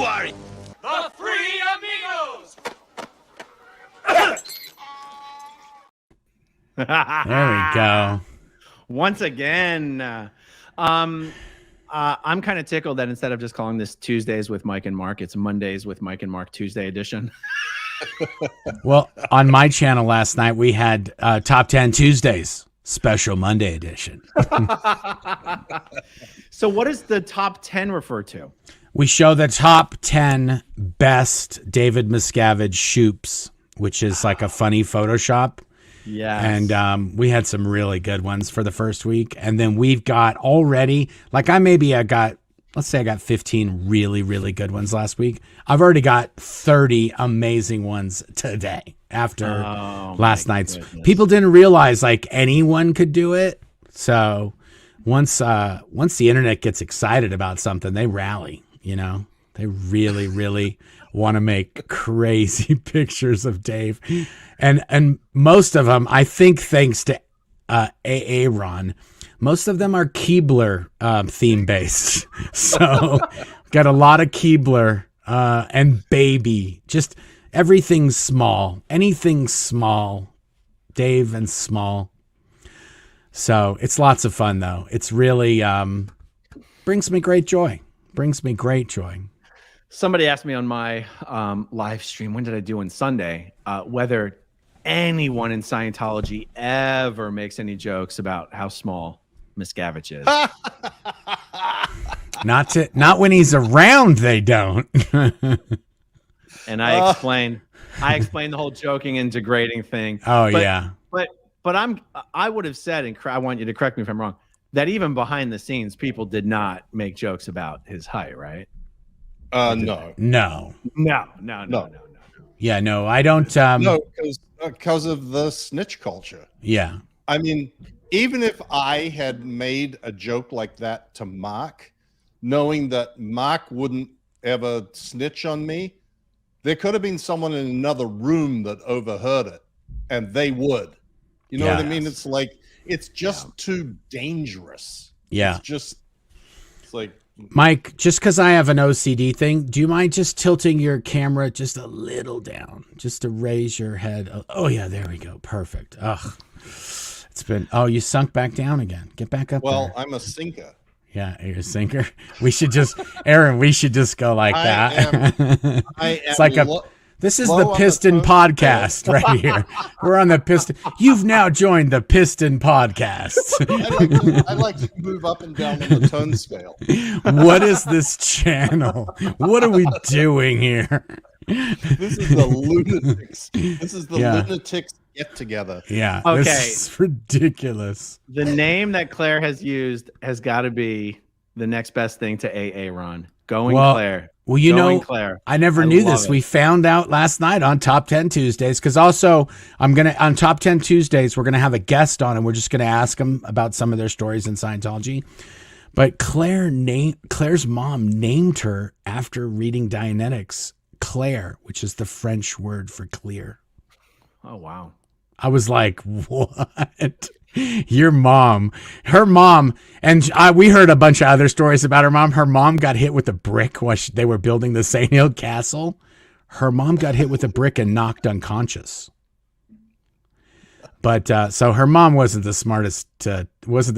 are? The Three Amigos! There we go. Once again, I'm kind of tickled that instead of just calling this Tuesdays with Mike and Mark, it's Mondays with Mike and Mark Tuesday edition. Well, on my channel last night, we had Top 10 Tuesdays, special Monday edition. So what does the top 10 refer to? We show the top 10 best David Miscavige shoops, which is like a funny Photoshop. Yeah. And we had some really good ones for the first week. And then we've got already, like I got 15 really, really good ones last week. I've already got 30 amazing ones today after last night's. Goodness. People didn't realize like anyone could do it. So once the internet gets excited about something, they rally, you know, they really, really want to make crazy pictures of Dave. And most of them, I think, thanks to Aaron, most of them are Keebler theme based. So got a lot of Keebler and baby, just everything small, anything small, Dave and small. So it's lots of fun though. It's really brings me great joy. Somebody asked me on my live stream, when did I do on Sunday, whether anyone in Scientology ever makes any jokes about how small Miscavige is. Not when he's around, they don't. And I explained the whole joking and degrading thing. Yeah. But I would have said, and I want you to correct me if I'm wrong, that even behind the scenes, people did not make jokes about his height, right? No. Yeah, no, I don't. No, because of the snitch culture. Yeah. I mean, even if I had made a joke like that to Marc, knowing that Marc wouldn't ever snitch on me, there could have been someone in another room that overheard it, and they would. You know what I mean? It's like, it's just too dangerous. Yeah. It's like, Mike, just because I have an OCD thing, do you mind just tilting your camera just a little down, just to raise your head? Oh, yeah, there we go. Perfect. Ugh. It's been, you sunk back down again. Get back up there. I'm a sinker. Yeah, you're a sinker. We should just, Aaron, go like that. It's like this is the Piston Podcast right here. We're on the Piston. You've now joined the Piston Podcast. I like to move up and down on the tone scale. What is this channel? What are we doing here? This is the lunatics. This is the lunatics get together. Yeah. Okay. This is ridiculous. The name that Claire has used has got to be the next best thing to Aaron. Claire. Well, you know, Claire. I never knew this. We found out last night on Top 10 Tuesdays, because also on Top 10 Tuesdays, we're going to have a guest on and we're just going to ask them about some of their stories in Scientology. But Claire's mom named her after reading Dianetics, Claire, which is the French word for clear. Oh, wow. I was like, what? Her mom, and we heard a bunch of other stories about her mom. Her mom got hit with a brick while they were building the St. Hill Castle. Her mom got hit with a brick and knocked unconscious. But so her mom wasn't the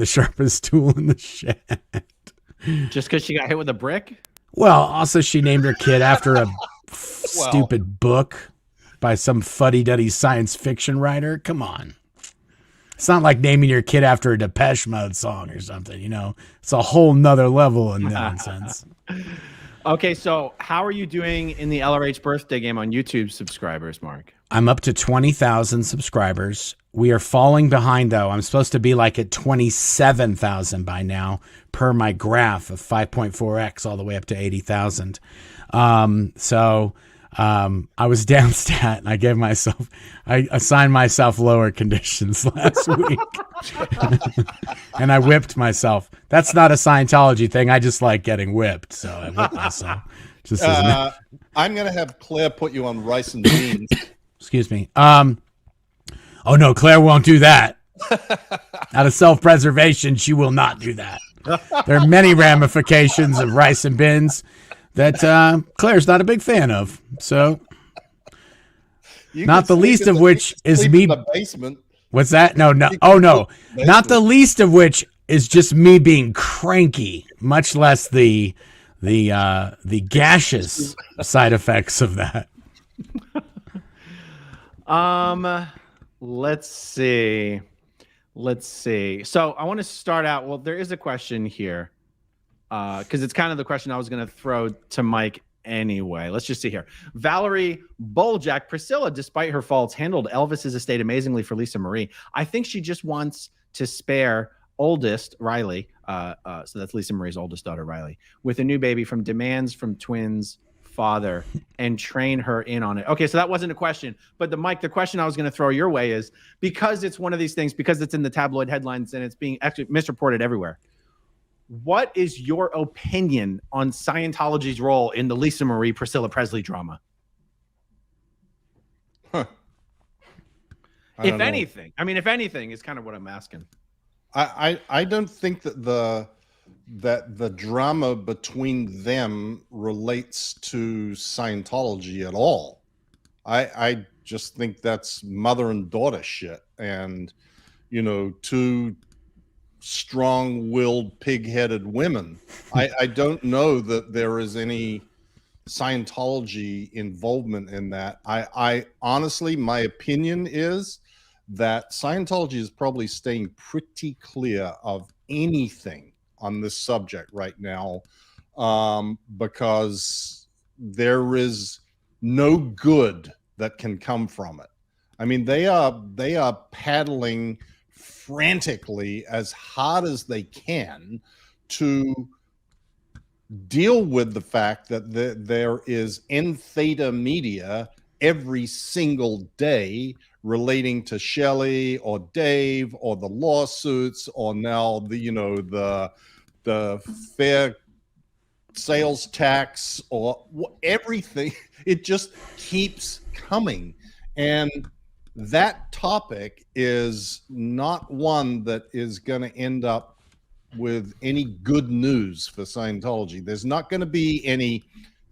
sharpest tool in the shed. Just because she got hit with a brick? Well, also she named her kid after a stupid book by some fuddy-duddy science fiction writer. Come on. It's not like naming your kid after a Depeche Mode song or something, you know. It's a whole nother level of nonsense. Okay, so how are you doing in the LRH birthday game on YouTube subscribers, Mark? I'm up to 20,000 subscribers. We are falling behind, though. I'm supposed to be like at 27,000 by now, per my graph of 5.4x all the way up to 80,000. I was down stat and I assigned myself lower conditions last week. And I whipped myself. That's not a Scientology thing. I just like getting whipped. So I whipped myself. I'm going to have Claire put you on rice and beans. Excuse me. Oh no, Claire won't do that. Out of self-preservation, she will not do that. There are many ramifications of rice and beans. that Claire's not a big fan of. So, You not could the least sleep in of which is sleep me. in the basement. What's that? No. You Oh, could no. sleep in the Not the basement. least of which is just me being cranky, much less the gaseous side effects of that. Let's see. So I want to start out. Well, there is a question here, because it's kind of the question I was going to throw to Mike anyway. Let's just see here. Valerie Boljak, Priscilla, despite her faults, handled Elvis's estate amazingly for Lisa Marie. I think she just wants to spare oldest Riley, so that's Lisa Marie's oldest daughter, Riley, with a new baby from demands from twins father and train her in on it. Okay, so that wasn't a question, but the question I was going to throw your way is, because it's one of these things, because it's in the tabloid headlines and it's being actually misreported everywhere, what is your opinion on Scientology's role in the Lisa Marie Priscilla Presley drama? If anything, I mean, if anything is kind of what I'm asking. I don't think that the drama between them relates to Scientology at all. I just think that's mother and daughter shit, and two strong-willed, pig-headed women. I don't know that there is any Scientology involvement in that. I honestly, my opinion is that Scientology is probably staying pretty clear of anything on this subject right now, because there is no good that can come from it. I mean, they are paddling frantically as hard as they can to deal with the fact that there is en theta media every single day relating to Shelley or Dave or the lawsuits, or now the fair sales tax, or everything. It just keeps coming, and that topic is not one that is going to end up with any good news for Scientology. There's not going to be any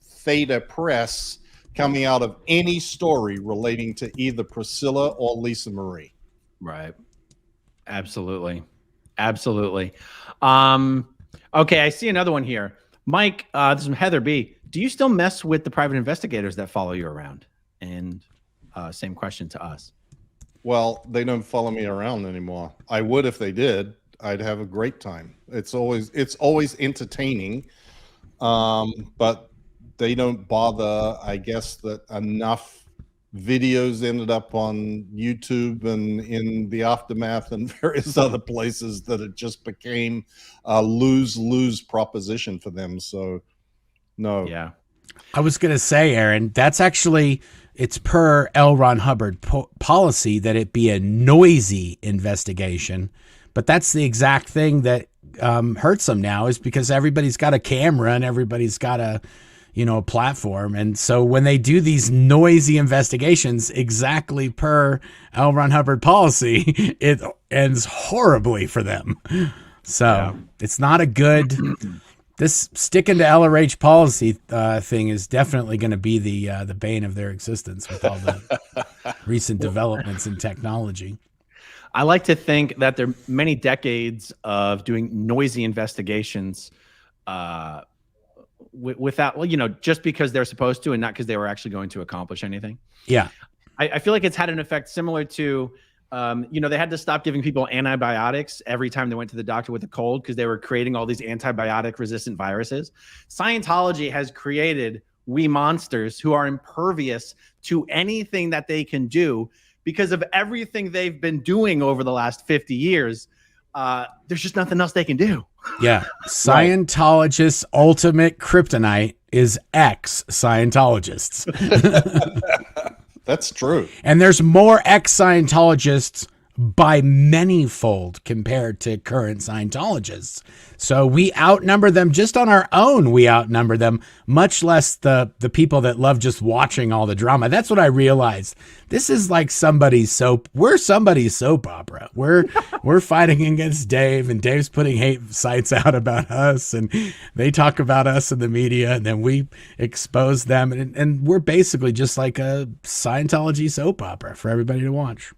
theta press coming out of any story relating to either Priscilla or Lisa Marie. Right. Absolutely. Okay, I see another one here. Mike, this is from Heather B. Do you still mess with the private investigators that follow you around? And same question to us. Well, they don't follow me around anymore. I would if they did. I'd have a great time. It's always entertaining, but they don't bother. I guess that enough videos ended up on YouTube and in the aftermath and various other places that it just became a lose-lose proposition for them. So, no. Yeah. I was going to say, Aaron, that's actually, it's per L. Ron Hubbard policy that it be a noisy investigation. But that's the exact thing that hurts them now, is because everybody's got a camera and everybody's got a platform. And so when they do these noisy investigations, exactly per L. Ron Hubbard policy, it ends horribly for them. So It's not a good, this sticking to LRH policy thing is definitely going to be the bane of their existence with all the recent developments in technology. I like to think that there are many decades of doing noisy investigations without, just because they're supposed to and not because they were actually going to accomplish anything. Yeah. I feel like it's had an effect similar to, they had to stop giving people antibiotics every time they went to the doctor with a cold because they were creating all these antibiotic resistant viruses. Scientology has created wee monsters who are impervious to anything that they can do because of everything they've been doing over the last 50 years. There's just nothing else they can do. Yeah. Scientologists' ultimate kryptonite is ex-Scientologists. That's true. And there's more ex-Scientologists by manyfold compared to current Scientologists. So we outnumber them just on our own. We outnumber them, much less the people that love just watching all the drama. That's what I realized. This is like we're somebody's soap opera. We're fighting against Dave, and Dave's putting hate sites out about us, and they talk about us in the media, and then we expose them. And we're basically just like a Scientology soap opera for everybody to watch.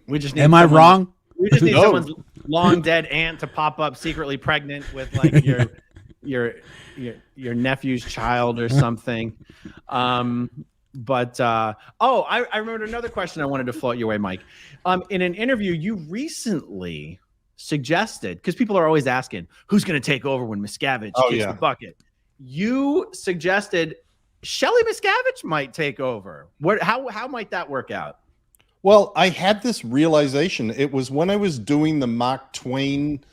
We just need Am I wrong? We just need No. someone's long dead aunt to pop up secretly pregnant with like your nephew's child or something. I remembered another question I wanted to float your way, Mike. In an interview you recently suggested, because people are always asking who's going to take over when Miscavige kicks the bucket. You suggested Shelley Miscavige might take over. How might that work out? Well, I had this realization. It was when I was doing the Mark Twain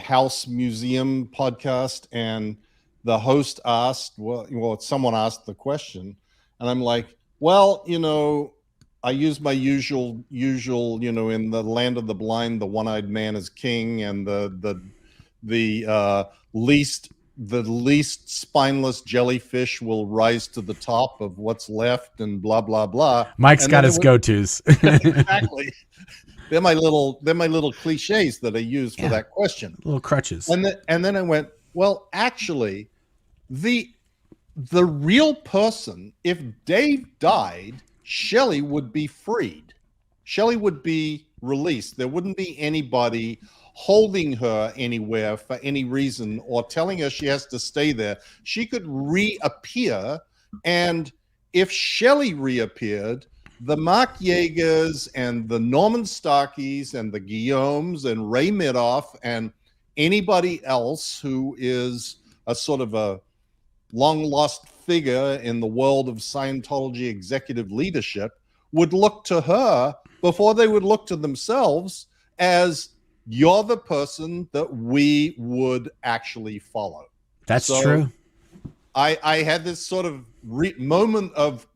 House Museum podcast, and the host asked, someone asked the question, and I'm like, well, I use my usual, in the land of the blind, the one-eyed man is king, and the least spineless jellyfish will rise to the top of what's left, and blah blah blah. Mike's got his go-tos. Exactly. They're my little cliches that I use for that question. Little crutches. And then I went, well, actually, the real person, if Dave died, Shelley would be freed. Shelley would be released. There wouldn't be anybody holding her anywhere for any reason or telling her she has to stay there. She could reappear, and if Shelley reappeared, the Mark Yeagers and the Norman Starkeys and the Guillaumes and Ray Midoff and anybody else who is a sort of a long lost figure in the world of Scientology executive leadership would look to her before they would look to themselves as, you're the person that we would actually follow. That's true. I had this sort of moment of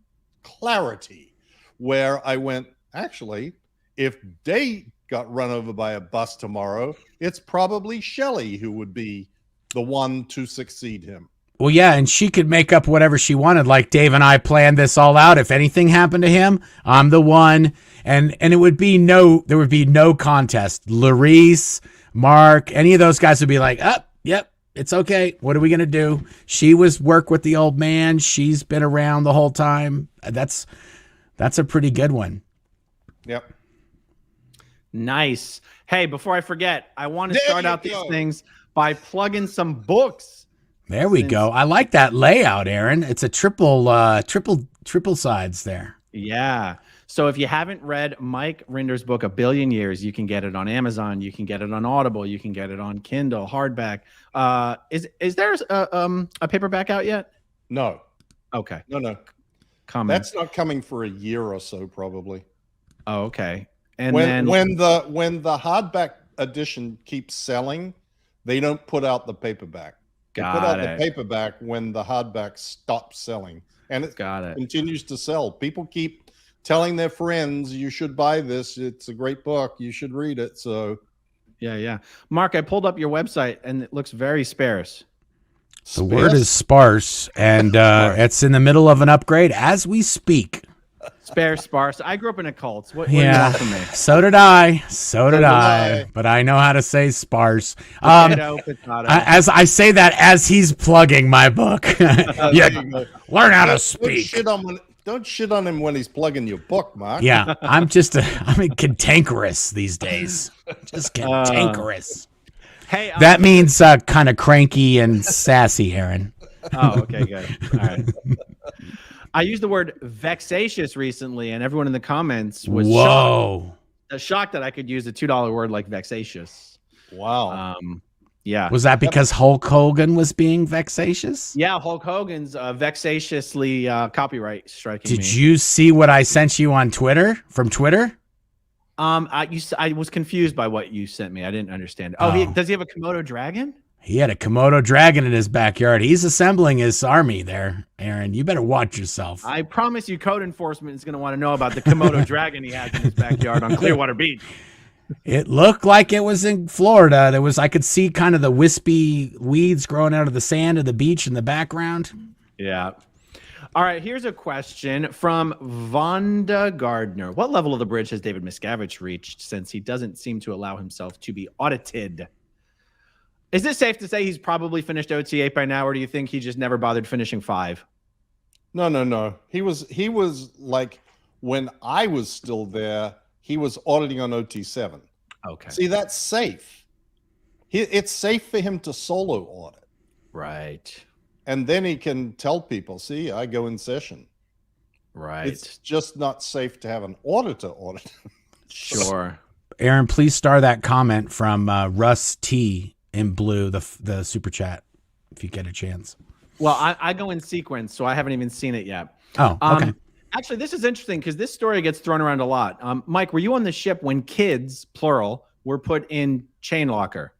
clarity where I went, actually, if Dave got run over by a bus tomorrow, it's probably Shelley who would be the one to succeed him. Well, yeah, and she could make up whatever she wanted. Like Dave and I planned this all out. If anything happened to him, I'm the one. And there would be no contest. Larice, Mark, any of those guys would be like, yep, it's okay. What are we going to do? She was work with the old man. She's been around the whole time. That's a pretty good one. Yep. Nice. Hey, before I forget, I want to start out these things by plugging some books. There we go. I like that layout, Aaron. It's a triple sides there. Yeah. So if you haven't read Mike Rinder's book, A Billion Years, you can get it on Amazon. You can get it on Audible. You can get it on Kindle, hardback. Is there a paperback out yet? No. Okay. No. Coming. That's not coming for a year or so, probably. Oh, okay. And when the hardback edition keeps selling, they don't put out the paperback. They put out the paperback when the hardback stops selling, and it continues to sell. People keep telling their friends, you should buy this. It's a great book. You should read it. So yeah. Mark, I pulled up your website and it looks very sparse. The word is sparse, and it's in the middle of an upgrade as we speak. Sparse. I grew up in a cult. What do you want from me? So did I. But I know how to say sparse. As I say that as he's plugging my book. Learn how to speak. Don't shit on him when he's plugging your book, Mark. Yeah, I'm cantankerous these days. Just cantankerous. Hey, that means kind of cranky and sassy, Aaron. Oh, okay, good. All right. I used the word vexatious recently, and everyone in the comments was shocked that I could use a $2 word like vexatious. Wow. Yeah. Was that because Hulk Hogan was being vexatious? Yeah, Hulk Hogan's vexatiously copyright striking me. Did you see what I sent you on Twitter, from Twitter? I was confused by what you sent me. I didn't understand. Oh, does he have a Komodo dragon? He had a Komodo dragon in his backyard. He's assembling his army there, Aaron. You better watch yourself. I promise you, code enforcement is going to want to know about the Komodo dragon he has in his backyard on Clearwater Beach. It looked like it was in Florida. I could see kind of the wispy weeds growing out of the sand of the beach in the background. Yeah. All right, here's a question from Vonda Gardner. What level of the bridge has David Miscavige reached since he doesn't seem to allow himself to be audited? Is it safe to say he's probably finished OT8 by now, or do you think he just never bothered finishing 5? No. He was like, when I was still there, he was auditing on OT7. Okay. See, that's safe. It's safe for him to solo audit. Right. And then he can tell people, see, I go in session. Right. It's just not safe to have an auditor audit. Sure. Aaron, please star that comment from Russ T in blue, the super chat, if you get a chance. Well, I go in sequence, so I haven't even seen it yet. Oh, okay. Actually, this is interesting because this story gets thrown around a lot. Mike, were you on the ship when kids, plural, were put in chain locker?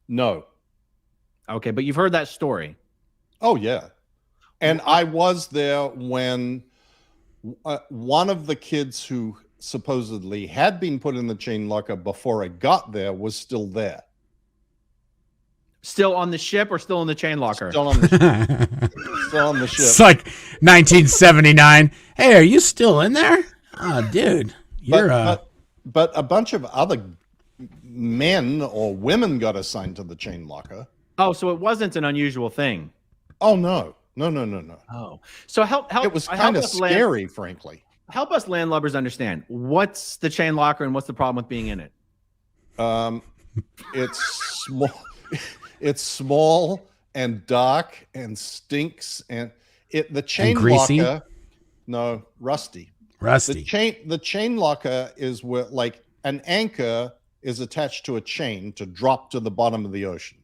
No. Okay, but you've heard that story. Oh, yeah. And I was there when one of the kids who supposedly had been put in the chain locker before I got there was still there. Still on the ship or still in the chain locker? Still on the ship. Still on the ship. It's like 1979. Hey, are you still in there? Oh, dude. But a bunch of other men or women got assigned to the chain locker. Oh, so it wasn't an unusual thing. Oh, no. Oh, so help. It was kind of scary, frankly. Help us landlubbers understand what's the chain locker and what's the problem with being in it. It's small. It's small and dark and stinks, and the chain locker. No, rusty. The chain locker is where, like, an anchor is attached to a chain to drop to the bottom of the ocean.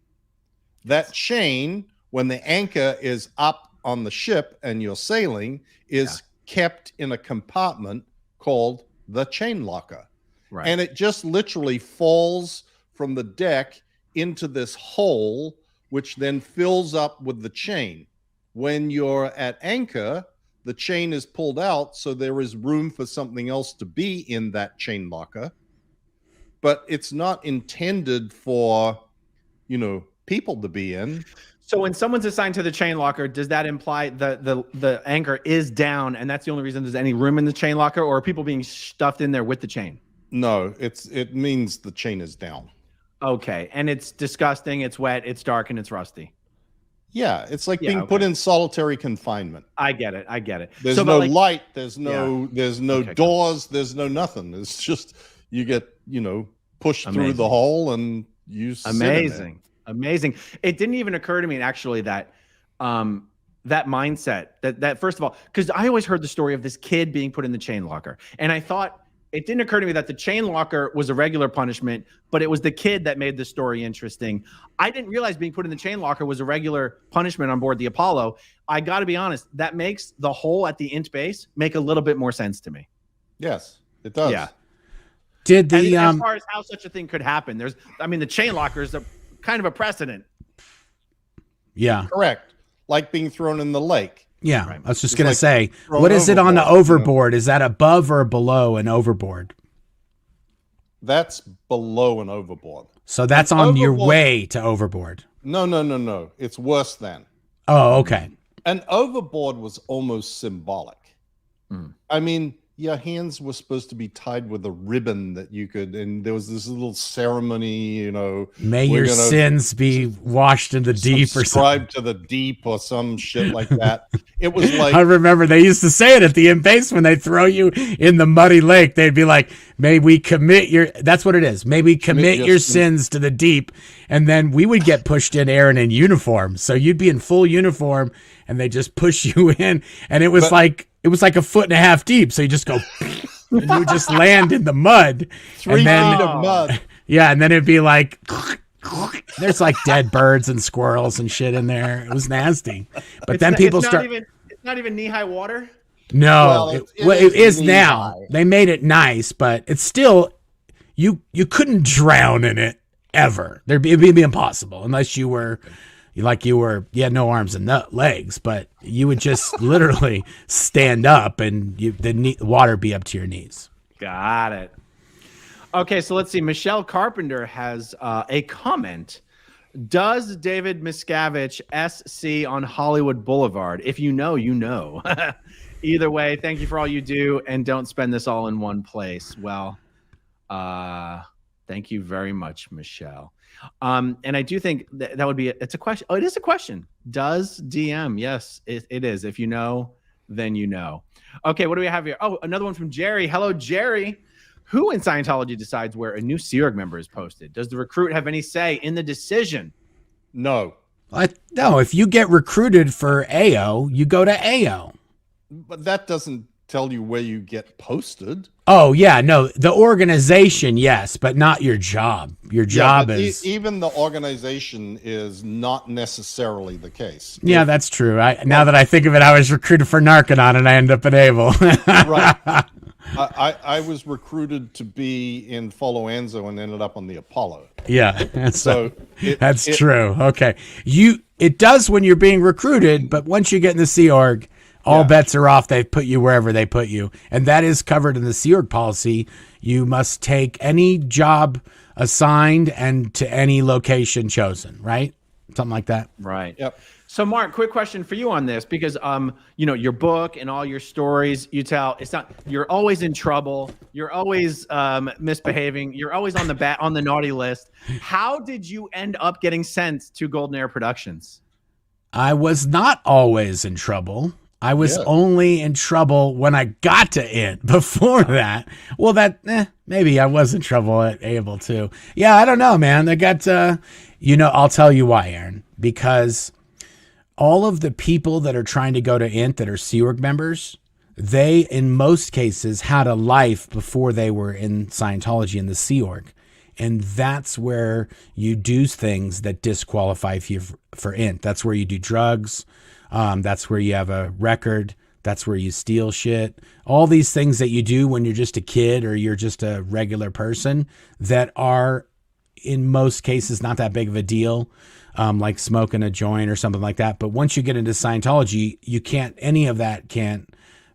That chain, when the anchor is up on the ship and you're sailing, is kept in a compartment called the chain locker. Right. And it just literally falls from the deck into this hole, which then fills up with the chain. When you're at anchor, the chain is pulled out, so there is room for something else to be in that chain locker. But it's not intended for, people to be in. So when someone's assigned to the chain locker, does that imply the anchor is down and that's the only reason there's any room in the chain locker, or are people being stuffed in there with the chain? No, it means the chain is down. Okay. And it's disgusting, it's wet, it's dark, and it's rusty. Yeah, it's like being put in solitary confinement. I get it. There's no light, there's no doors, there's no nothing. It's just you get, pushed through the hole and you sit in there. Amazing. It didn't even occur to me actually that that mindset that first of all, because I always heard the story of this kid being put in the chain locker, and I thought it didn't occur to me that the chain locker was a regular punishment, but it was the kid that made the story interesting. I didn't realize being put in the chain locker was a regular punishment on board the Apollo. I got to be honest, that makes the hole at the int base make a little bit more sense to me. Yes, it does. Yeah. Did the as far as how such a thing could happen, the chain locker is kind of a precedent. Yeah. Correct. Like being thrown in the lake. Yeah. Right. I was just going to say, what is it on the overboard? Is that above or below an overboard? That's below an overboard. So that's on your way to overboard. No. It's worse than. Oh, okay. An overboard was almost symbolic. I mean, your hands were supposed to be tied with a ribbon that you could, and there was this little ceremony, May your sins be washed in the deep or something. Subscribe to the deep or some shit like that. It was like, I remember they used to say it at the in base when they throw you in the muddy lake. They'd be like, may we commit that's what it is. May we commit your sins to the deep. And then we would get pushed in, Aaron, in uniform. So you'd be in full uniform and they just push you in. And it was like a 1.5 foot deep. So you just go, and you would just land in the mud. 3 feet of mud. Yeah. And then it'd be like, there's like dead birds and squirrels and shit in there. It was nasty. But then people start. It's not even knee-high water? No, it is now. They made it nice, but it's still, you couldn't drown in it. ever. It'd be impossible unless you had no arms and no legs, but you would just literally stand up and the water be up to your knees. Got it. Okay, so let's see. Michelle Carpenter has a comment. Does David Miscavige SC on Hollywood Boulevard? If you know, you know. Either way, thank you for all you do, and don't spend this all in one place. Well, thank you very much, Michelle. And I do think that would be it's a question. Oh, it is a question. Does DM? Yes, it is. If you know, then you know. Okay, what do we have here? Oh, another one from Jerry. Hello, Jerry. Who in Scientology decides where a new Sea Org member is posted? Does the recruit have any say in the decision? No. No, if you get recruited for AO, you go to AO. But that doesn't tell you where you get posted. Oh, yeah, no, the organization, yes, but not your job. Your job is... Even the organization is not necessarily the case. Yeah, that's true. Now that I think of it, I was recruited for Narconon and I ended up at Able. Right. I was recruited to be in Follow Anzo and ended up on the Apollo. Yeah, so that's true. Okay, it does when you're being recruited, but once you get in the Sea Org, all bets are off. They put you wherever they put you, and that is covered in the Sea Org policy. You must take any job assigned and to any location chosen. Right, something like that. Right. Yep. So, Mark, quick question for you on this, because your book and all your stories you tell, you're always in trouble, you're always misbehaving, you're always on the naughty list. How did you end up getting sent to Golden Air Productions? I was not always in trouble. I was only in trouble when I got to it. Before that, well, maybe I was in trouble at Able too. Yeah, I don't know, man. I got I'll tell you why, Aaron, because all of the people that are trying to go to INT that are Sea Org members, they, in most cases, had a life before they were in Scientology in the Sea Org. And that's where you do things that disqualify you for INT. That's where you do drugs. That's where you have a record. That's where you steal shit. All these things that you do when you're just a kid or you're just a regular person that are, in most cases, not that big of a deal. Like smoking a joint or something like that. But once you get into Scientology, any of that can't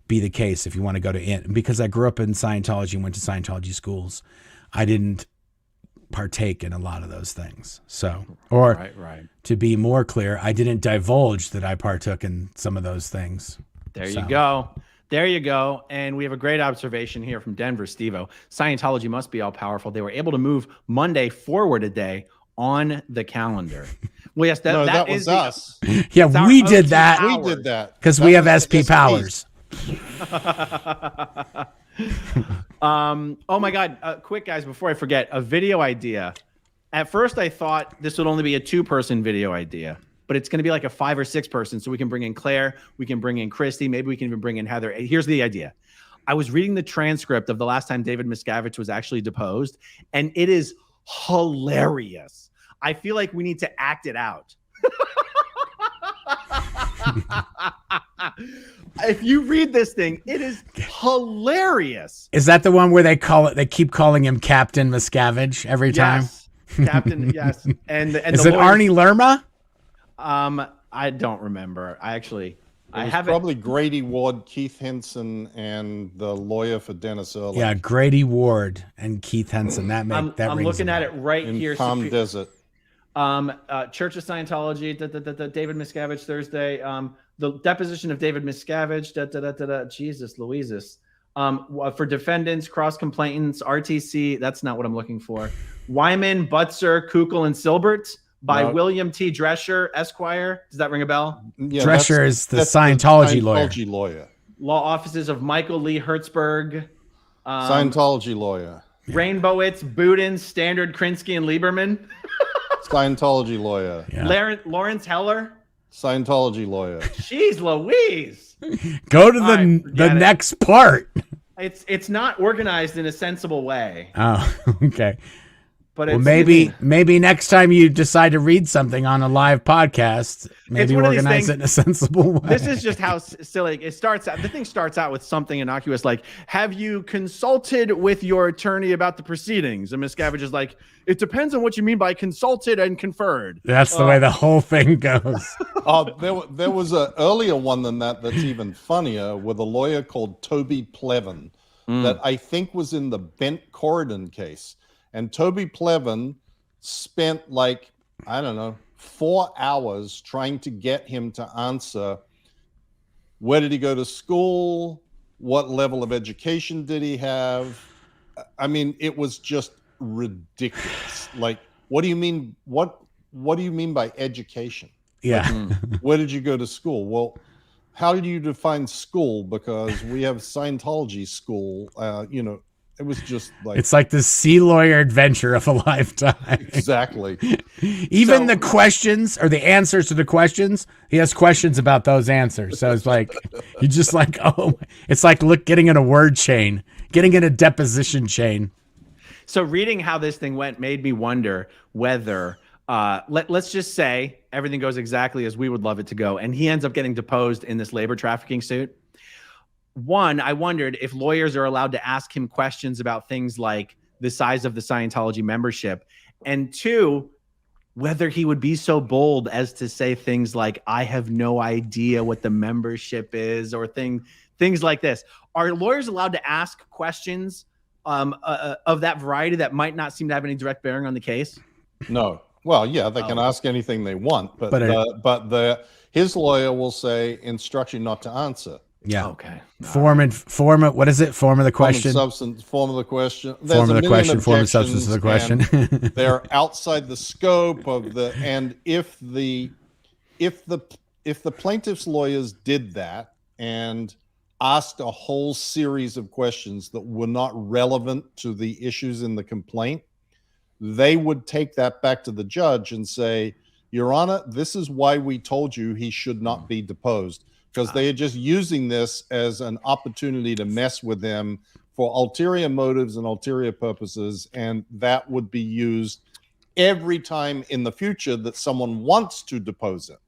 be the case if you want to go to INT. Because I grew up in Scientology and went to Scientology schools, I didn't partake in a lot of those things. So, right. To be more clear, I didn't divulge that I partook in some of those things. There you go. There you go. And we have a great observation here from Denver, Steve-O. Scientology must be all powerful. They were able to move Monday forward a day on the calendar. Well, yes, that was us. Yeah, we did that. We did that because we have SP powers. Oh my God! Quick, guys, before I forget, a video idea. At first, I thought this would only be a 2-person video idea, but it's going to be like a 5 or 6 person. So we can bring in Claire, we can bring in Christy, maybe we can even bring in Heather. Here's the idea. I was reading the transcript of the last time David Miscavige was actually deposed, and it is hilarious. I feel like we need to act it out. If you read this thing, it is hilarious. Is that the one where they keep calling him Captain Miscavige every time? Yes, Captain, yes. And is it Arnie Lerma? I don't remember. I have probably Grady Ward, Keith Henson, and the lawyer for Dennis Ehrlich. Yeah, Grady Ward and Keith Henson. I'm looking at it right in here. Palm Desert. Church of Scientology. David Miscavige Thursday. The deposition of David Miscavige. Jesus Louises. For defendants, cross complainants, RTC. That's not what I'm looking for. Wyman, Butzer, Kukul, and Silbert by William T. Drescher, Esquire. Does that ring a bell? Yeah, Drescher is the Scientology lawyer. Law offices of Michael Lee Hertzberg. Scientology lawyer. Rainbowitz, Budin, Standard, Krinsky, and Lieberman. Scientology lawyer. Yeah. Lawrence Heller. Scientology lawyer. Jeez Louise. Go to the next part. It's not organized in a sensible way. Oh, okay. But Well, it's maybe next time you decide to read something on a live podcast, maybe one of these organize things- it in a sensible way. This is just how silly it starts out. The thing starts out with something innocuous like, have you consulted with your attorney about the proceedings? And Miscavige is like, it depends on what you mean by consulted and conferred. That's the way the whole thing goes. There was an earlier one than that that's even funnier with a lawyer called Toby Plevin that I think was in the Bent Corridon case. And Toby Plevin spent 4 hours trying to get him to answer, where did he go to school? What level of education did he have? I mean, it was just ridiculous. Like, what do you mean? What do you mean by education? Yeah. Where did you go to school? Well, how do you define school? Because we have Scientology school. It was just like, It's like the sea lawyer adventure of a lifetime. exactly. Even the questions or the answers to the questions, he has questions about those answers. So it's like, you just like, it's like getting in a word chain, getting in a deposition chain. So reading how this thing went made me wonder whether, let's just say everything goes exactly as we would love it to go, and he ends up getting deposed in this labor trafficking suit. One, I wondered if lawyers are allowed to ask him questions about things like the size of the Scientology membership. And two, whether he would be so bold as to say things like, I have no idea what the membership is, or things like this. Are lawyers allowed to ask questions of that variety that might not seem to have any direct bearing on the case? No. Well, yeah, they can ask anything they want, but his lawyer will say, instruct you not to answer. Yeah. Okay. Form of what is it? Form of the question. Form of the question. Form of the question. Form and substance of the question. They're outside the scope of the. And if the plaintiff's lawyers did that and asked a whole series of questions that were not relevant to the issues in the complaint, they would take that back to the judge and say, Your Honor, this is why we told you he should not be deposed. Because they are just using this as an opportunity to mess with them for ulterior motives and ulterior purposes, and that would be used every time in the future that someone wants to depose him.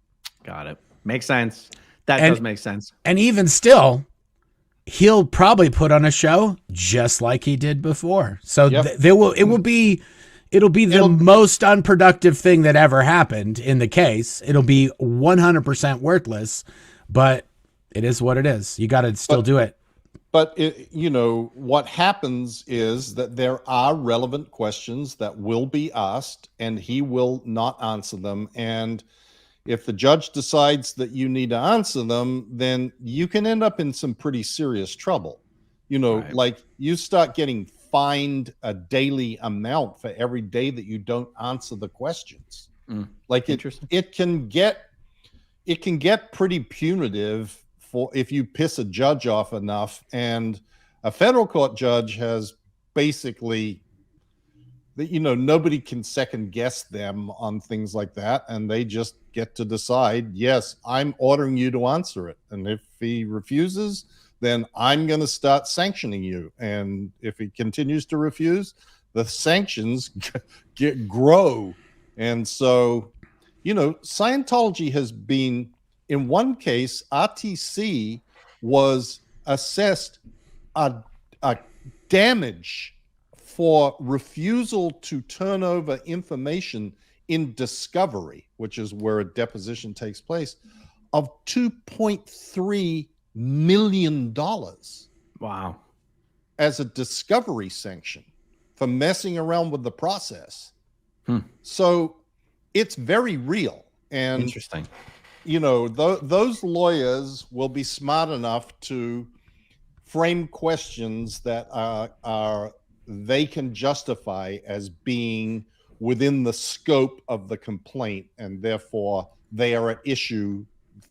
Got it. Makes sense. That does make sense. And even still, he'll probably put on a show just like he did before. So it'll be the most unproductive thing that ever happened in the case. It'll be 100% worthless. But it is what it is. You got to still do it. But, what happens is that there are relevant questions that will be asked, and he will not answer them. And if the judge decides that you need to answer them, then you can end up in some pretty serious trouble. Right. Like you start getting fined a daily amount for every day that you don't answer the questions. Like it can get pretty punitive for if you piss a judge off enough, and a federal court judge has basically, nobody can second guess them on things like that, and they just get to decide, yes, I'm ordering you to answer it, and if he refuses, then I'm going to start sanctioning you, and if he continues to refuse, the sanctions grow. And so Scientology has been, in one case, RTC was assessed a damage for refusal to turn over information in discovery, which is where a deposition takes place, of $2.3 million. Wow. As a discovery sanction for messing around with the process. So it's very real. And interesting. Those lawyers will be smart enough to frame questions that they can justify as being within the scope of the complaint, and therefore they are at issue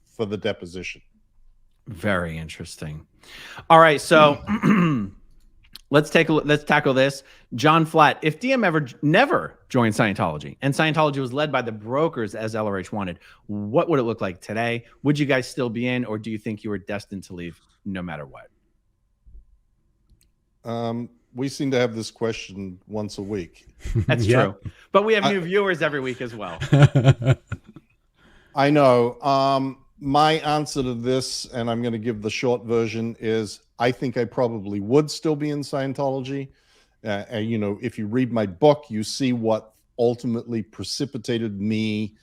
for the deposition. Very interesting. All right, so let's tackle this. John Flatt, if DM never joined Scientology and Scientology was led by the brokers as LRH wanted, what would it look like today? Would you guys still be in, or do you think you were destined to leave no matter what? we seem to have this question once a week. That's true. But we have new viewers every week as well. I know. My answer to this, and I'm going to give the short version, is I think I probably would still be in Scientology. And, you know, if you read my book, you see what ultimately precipitated me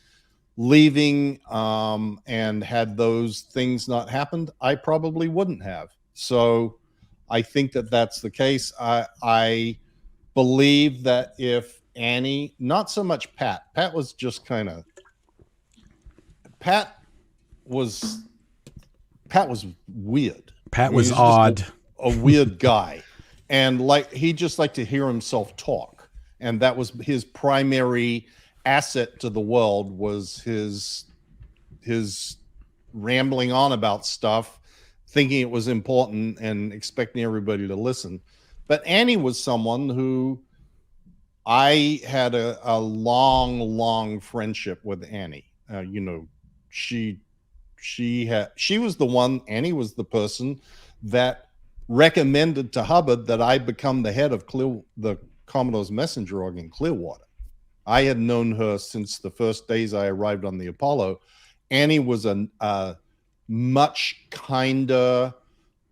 leaving, and had those things not happened, I probably wouldn't have. So I think that that's the case. I believe that if Annie, not so much Pat was just kind of, Pat was weird. Pat was odd. A weird guy. And like, he just liked to hear himself talk. And that was his primary asset to the world, was his rambling on about stuff, thinking it was important and expecting everybody to listen. But Annie was someone who I had a long friendship with. Annie. You know, Annie was the person that recommended to Hubbard that I become the head of the Commodore's messenger org in Clearwater. I had known her since the first days I arrived on the Apollo. Annie was a much kinder,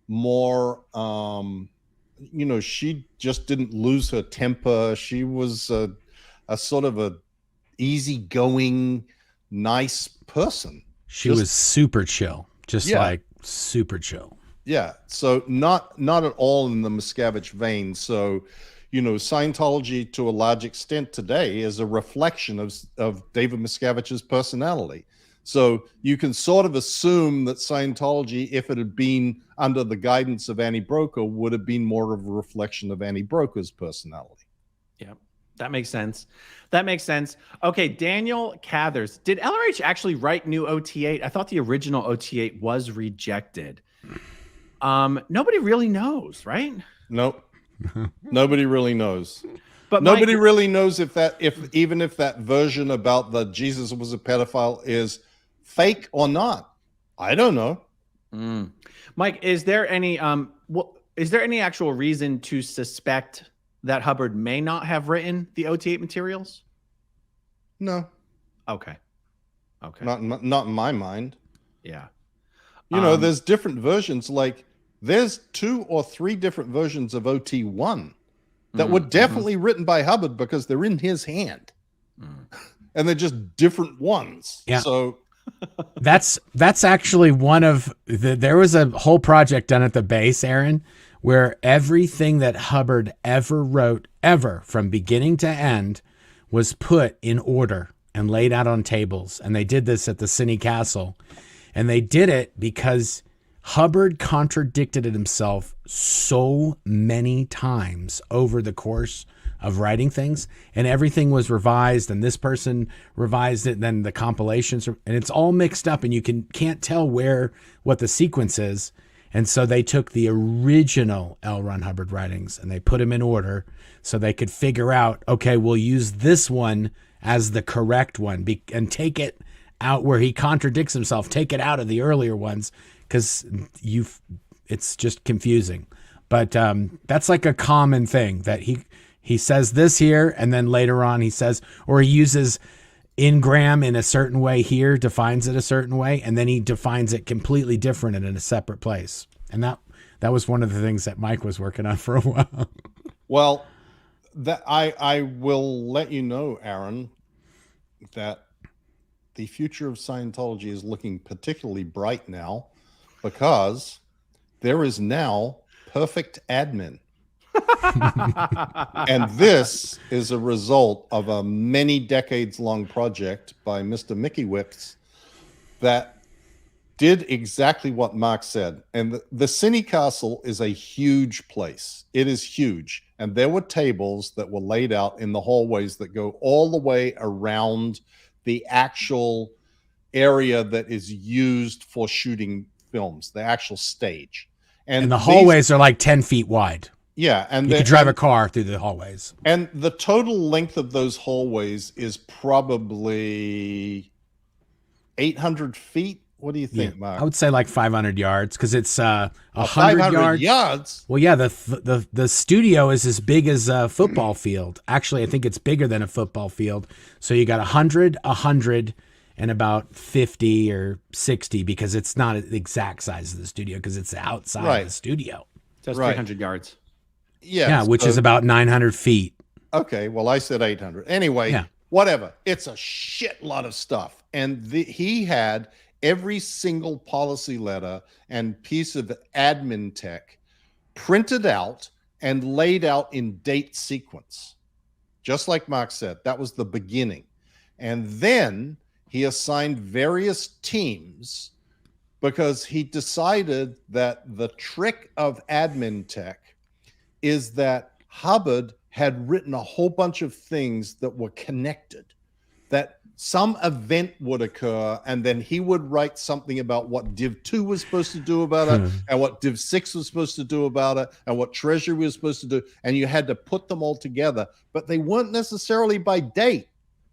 more, you know, she just didn't lose her temper. She was a sort of a easygoing, nice person. She was super chill, like super chill. Yeah. So not at all in the Miscavige vein. So, you know, Scientology to a large extent today is a reflection of David Miscavige's personality. So you can sort of assume that Scientology, if it had been under the guidance of Annie Broker, would have been more of a reflection of Annie Broker's personality. Yeah, that makes sense. That makes sense. Okay, Daniel Cathers. Did LRH actually write new OT8? I thought the original OT8 was rejected. Nobody really knows, right? Nope. Nobody really knows. But nobody really knows if even if that version about the Jesus was a pedophile is fake or not. I don't know. Mike, is there any actual reason to suspect that Hubbard may not have written the OT8 materials? No. Okay. Not in my mind. Yeah. You know, there's different versions. Like, there's 2 or 3 different versions of OT1 that were definitely written by Hubbard because they're in his hand. And they're just different ones. Yeah. So that's actually one of there was a whole project done at the base, Aaron, where everything that Hubbard ever wrote, ever from beginning to end, was put in order and laid out on tables. And they did this at the Cine Castle. And they did it because Hubbard contradicted himself so many times over the course of writing things, and everything was revised, and this person revised it, and then the compilations, and it's all mixed up, and you can't tell what the sequence is. And so they took the original L. Ron Hubbard writings and they put them in order so they could figure out, okay, we'll use this one as the correct one, and take it out where he contradicts himself, take it out of the earlier ones, because it's just confusing. But that's like a common thing, that he says this here, and then later on he says, or he uses Ingram in a certain way here, defines it a certain way, and then he defines it completely different and in a separate place. And that was one of the things that Mike was working on for a while. Well, that I will let you know, Aaron, that the future of Scientology is looking particularly bright now, because there is now perfect admin. And this is a result of a many decades long project by Mr. Mickey Whips that did exactly what Marc said. And the Cine Castle is a huge place. It is huge. And there were tables that were laid out in the hallways that go all the way around the actual area that is used for shooting films, the actual stage. And the hallways are like 10 feet wide. Yeah. And you could drive a car through the hallways. And the total length of those hallways is probably 800 feet, What do you think, Mark? I would say like 500 yards because it's 100 500 yards. Well, yeah, the studio is as big as a football field. Actually, I think it's bigger than a football field. So you got 100, 100, and about 50 or 60 because it's not the exact size of the studio because it's outside of the studio. So it's 300 yards. Yeah, which is about 900 feet. Okay, well, I said 800. Anyway, whatever. It's a shit lot of stuff. And he had every single policy letter and piece of admin tech printed out and laid out in date sequence. Just like Mark said, that was the beginning. And then he assigned various teams because he decided that the trick of admin tech is that Hubbard had written a whole bunch of things that were connected, that some event would occur, and then he would write something about what Div 2 was supposed to do about it, and what Div 6 was supposed to do about it, and what Treasury was supposed to do, and you had to put them all together, but they weren't necessarily by date.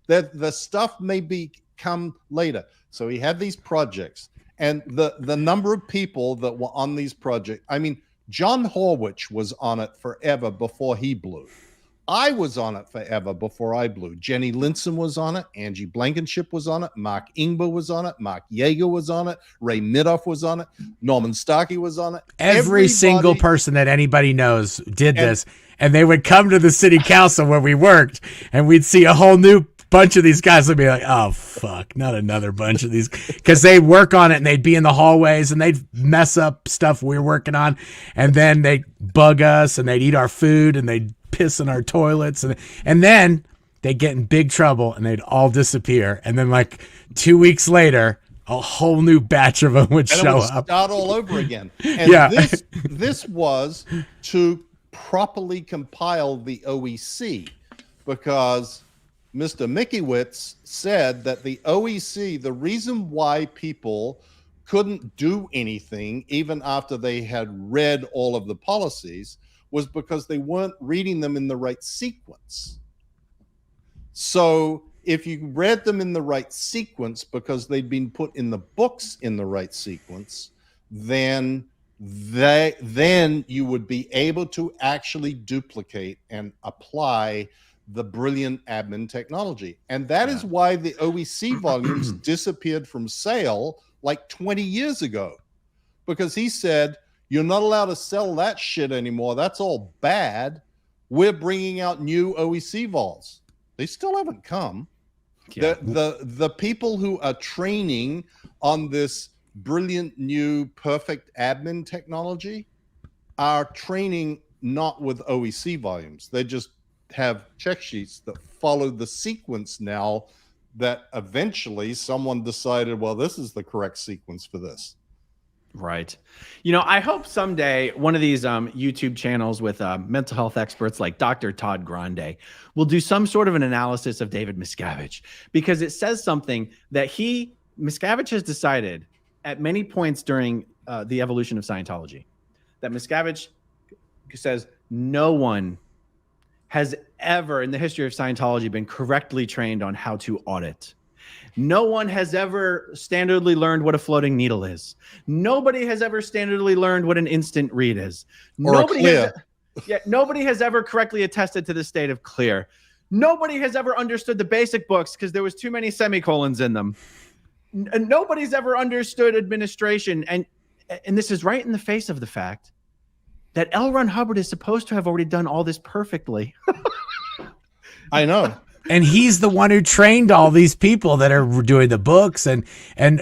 The stuff may come later. So he had these projects, and the number of people that were on these projects, I mean, John Horwich was on it forever before he blew. I was on it forever before I blew. Jenny Linson was on it. Angie Blankenship was on it. Mark Ingber was on it. Mark Yeager was on it. Ray Midoff was on it. Norman Starkey was on it. Every single person that anybody knows did this. And they would come to the city council where we worked, and we'd see a whole new bunch of these guys would be like, oh, fuck, not another bunch of these. Because they'd work on it, and they'd be in the hallways, and they'd mess up stuff we were working on. And then they'd bug us, and they'd eat our food, and they'd piss in our toilets. And then they'd get in big trouble, and they'd all disappear. And then like 2 weeks later, a whole new batch of them would show up. Start all over again. And this was to properly compile the OEC, because Mr. Mikiewicz said that the OEC, the reason why people couldn't do anything even after they had read all of the policies was because they weren't reading them in the right sequence. So if you read them in the right sequence because they'd been put in the books in the right sequence, then you would be able to actually duplicate and apply the brilliant admin technology. And that is why the OEC volumes disappeared from sale like 20 years ago, because he said, you're not allowed to sell that shit anymore. That's all bad. We're bringing out new OEC vols. They still haven't come. Yeah. The people who are training on this brilliant new perfect admin technology are training not with OEC volumes. They just have check sheets that follow the sequence now that eventually someone decided, well, this is the correct sequence for this. Right. You know, I hope someday one of these YouTube channels with mental health experts like Dr. Todd Grande will do some sort of an analysis of David Miscavige, because it says something that Miscavige has decided at many points during the evolution of Scientology, that Miscavige says no one has ever in the history of Scientology been correctly trained on how to audit. No one has ever standardly learned what a floating needle is. Nobody has ever standardly learned what an instant read is. Nobody has ever correctly attested to the state of clear. Nobody has ever understood the basic books because there was too many semicolons in them. And nobody's ever understood administration. And this is right in the face of the fact that L. Ron Hubbard is supposed to have already done all this perfectly. I know. And he's the one who trained all these people that are doing the books. And